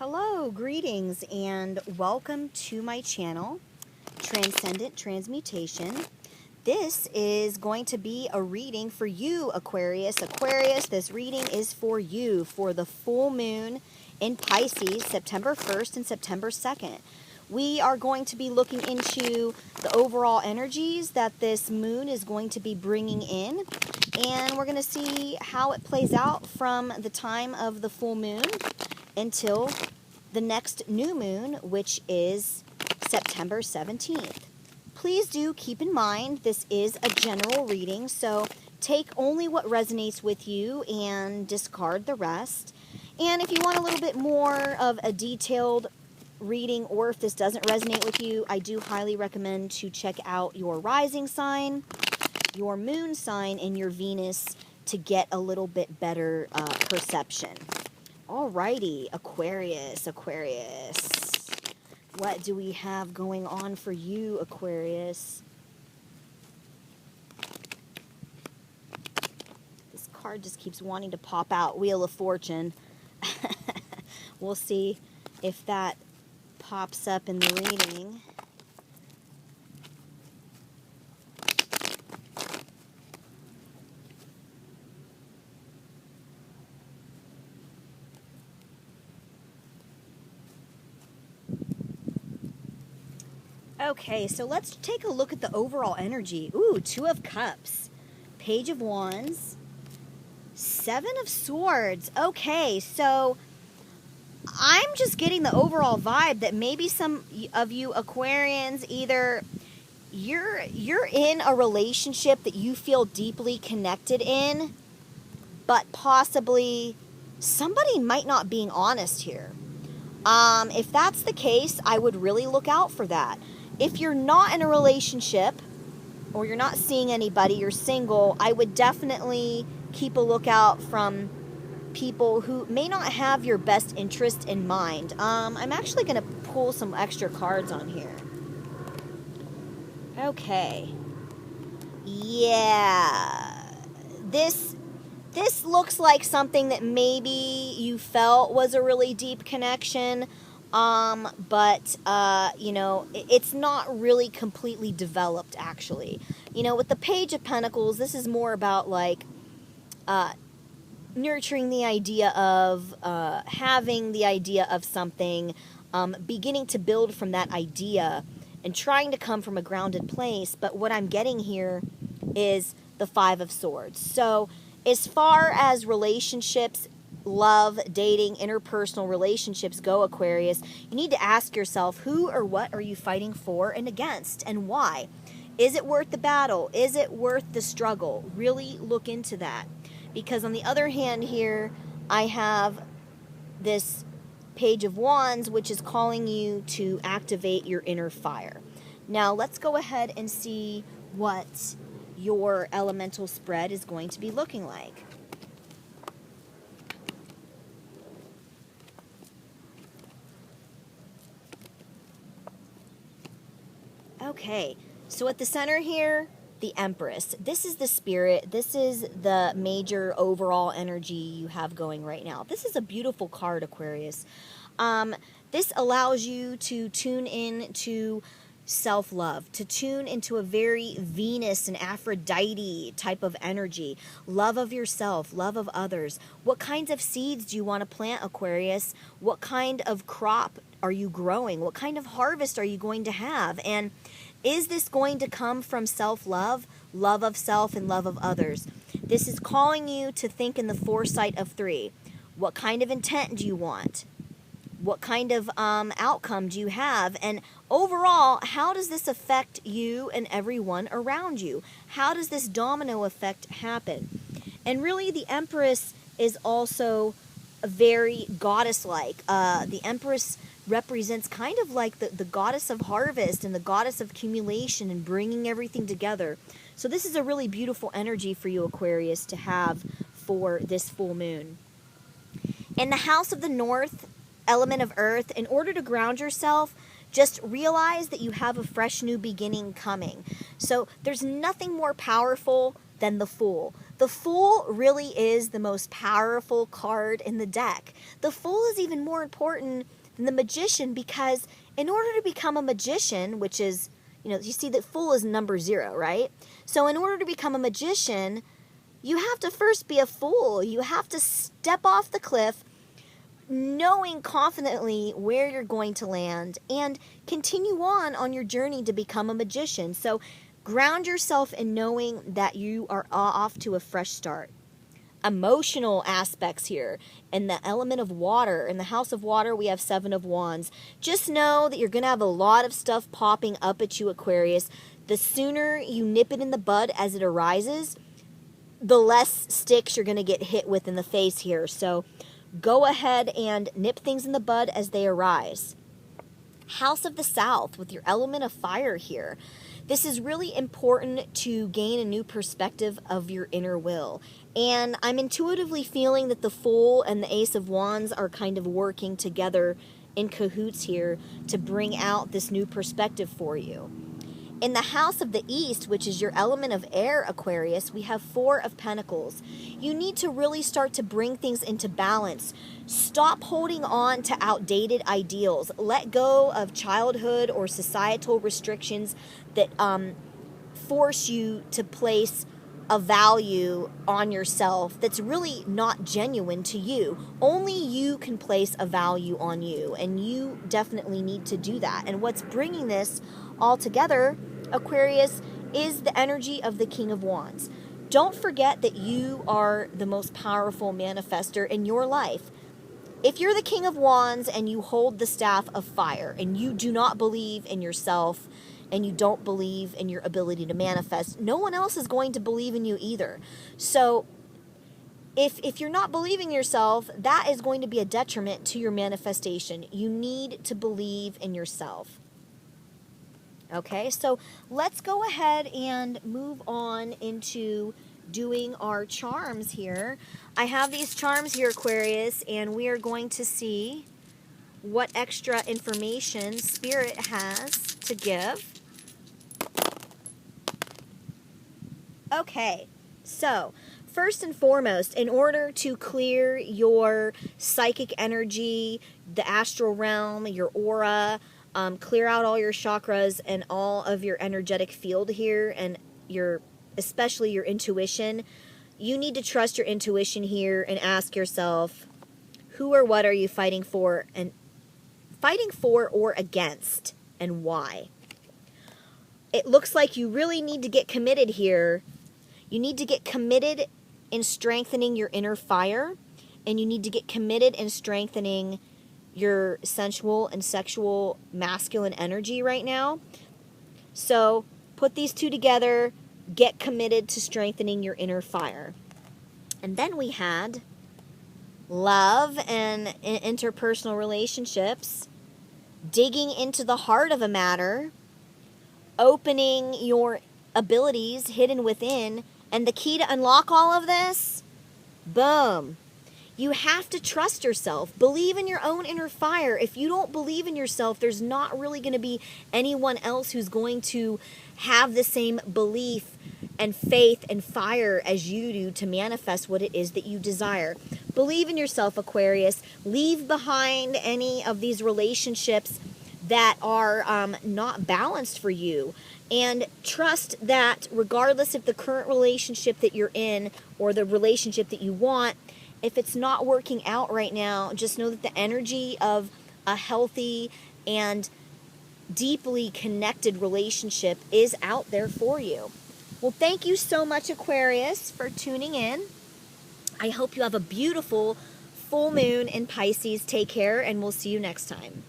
Hello, greetings, and welcome to my channel, Transcendent Transmutation. This is going to be a reading for you, Aquarius. Aquarius, this reading is for you for the full moon in Pisces, September 1st and September 2nd. We are going to be looking into the overall energies that this moon is going to be bringing in, and we're going to see how it plays out from the time of the full moon until the next new moon, which is September 17th. Please do keep in mind this is a general reading, so take only what resonates with you and discard the rest. And if you want a little bit more of a detailed reading, or if this doesn't resonate with you, I do highly recommend to check out your rising sign, your moon sign, and your Venus to get a little bit better perception. Alrighty, Aquarius. What do we have going on for you, Aquarius? This card just keeps wanting to pop out. Wheel of Fortune. We'll see if that pops up in the reading. Okay, so let's take a look at the overall energy. Ooh, Two of Cups, Page of Wands, Seven of Swords. Okay, so I'm just getting the overall vibe that maybe some of you Aquarians, either you're in a relationship that you feel deeply connected in, but possibly somebody might not being honest here. If that's the case, I would really look out for that. If you're not in a relationship or you're not seeing anybody, you're single, I would definitely keep a lookout from people who may not have your best interest in mind. I'm actually going to pull some extra cards on here. Okay. Yeah. This looks like something that maybe you felt was a really deep connection. But you know, it's not really completely developed, actually. You know, with the Page of Pentacles, this is more about, like, nurturing the idea of, having the idea of something, beginning to build from that idea, and trying to come from a grounded place. But what I'm getting here is the Five of Swords. So, as far as relationships, love, dating, interpersonal relationships go, Aquarius, you need to ask yourself, who or what are you fighting for and against, and why? Is it worth the battle? Is it worth the struggle? Really look into that. Because on the other hand here, I have this Page of Wands, which is calling you to activate your inner fire. Now, let's go ahead and see what your elemental spread is going to be looking like. Okay, so at the center here, the Empress. This is the spirit. This is the major overall energy you have going right now. This is a beautiful card, Aquarius. This allows you to tune in to self-love, to tune into a very Venus and Aphrodite type of energy. Love of yourself, love of others. What kinds of seeds do you want to plant, Aquarius? What kind of crop are you growing? What kind of harvest are you going to have? And is this going to come from self-love, love of self, and love of others? This is calling you to think in the foresight of three. What kind of intent do you want? What kind of outcome do you have? And overall, how does this affect you and everyone around you? How does this domino effect happen? And really, the Empress is also very goddess-like. The Empress represents kind of like the goddess of harvest and the goddess of accumulation and bringing everything together. So this is a really beautiful energy for you, Aquarius, to have for this full moon. In the house of the North, element of Earth, in order to ground yourself, just realize that you have a fresh new beginning coming. So there's nothing more powerful than the Fool. The Fool really is the most powerful card in the deck. The Fool is even more important than the Magician because in order to become a magician, which is, you see that Fool is number 0, right? So in order to become a magician, you have to first be a fool. You have to step off the cliff knowing confidently where you're going to land and continue on your journey to become a magician. So ground yourself in knowing that you are off to a fresh start. Emotional aspects here in the element of water. In the house of water, we have 7 of Wands. Just know that you're going to have a lot of stuff popping up at you, Aquarius. The sooner you nip it in the bud as it arises, the less sticks you're going to get hit with in the face here. So go ahead and nip things in the bud as they arise. House of the South with your element of fire here. This is really important to gain a new perspective of your inner will. And I'm intuitively feeling that the Fool and the Ace of Wands are kind of working together in cahoots here to bring out this new perspective for you. In the House of the East, which is your element of air, Aquarius, we have 4 of Pentacles. You need to really start to bring things into balance. Stop holding on to outdated ideals. Let go of childhood or societal restrictions that force you to place a value on yourself that's really not genuine to you. Only you can place a value on you, and you definitely need to do that. And what's bringing this all together, Aquarius, is the energy of the King of Wands. Don't forget that you are the most powerful manifester in your life. If you're the King of Wands and you hold the staff of fire and you do not believe in yourself and you don't believe in your ability to manifest, no one else is going to believe in you either. So if you're not believing yourself, that is going to be a detriment to your manifestation. You need to believe in yourself. Okay, so let's go ahead and move on into doing our charms here. I have these charms here, Aquarius, and we are going to see what extra information Spirit has to give. Okay, so first and foremost, in order to clear your psychic energy, the astral realm, your aura, clear out all your chakras and all of your energetic field here and especially your intuition, you need to trust your intuition here and ask yourself, who or what are you fighting for or against, and why? It looks like you really need to get committed here. You need to get committed in strengthening your inner fire, and you need to get committed in strengthening your sensual and sexual masculine energy right now. So put these two together, get committed to strengthening your inner fire. And then we had love and interpersonal relationships, digging into the heart of a matter, opening your abilities hidden within, and the key to unlock all of this, boom. You have to trust yourself. Believe in your own inner fire. If you don't believe in yourself, there's not really going to be anyone else who's going to have the same belief and faith and fire as you do to manifest what it is that you desire. Believe in yourself, Aquarius. Leave behind any of these relationships that are not balanced for you. And trust that regardless of the current relationship that you're in or the relationship that you want, if it's not working out right now, just know that the energy of a healthy and deeply connected relationship is out there for you. Well, thank you so much, Aquarius, for tuning in. I hope you have a beautiful full moon in Pisces. Take care, and we'll see you next time.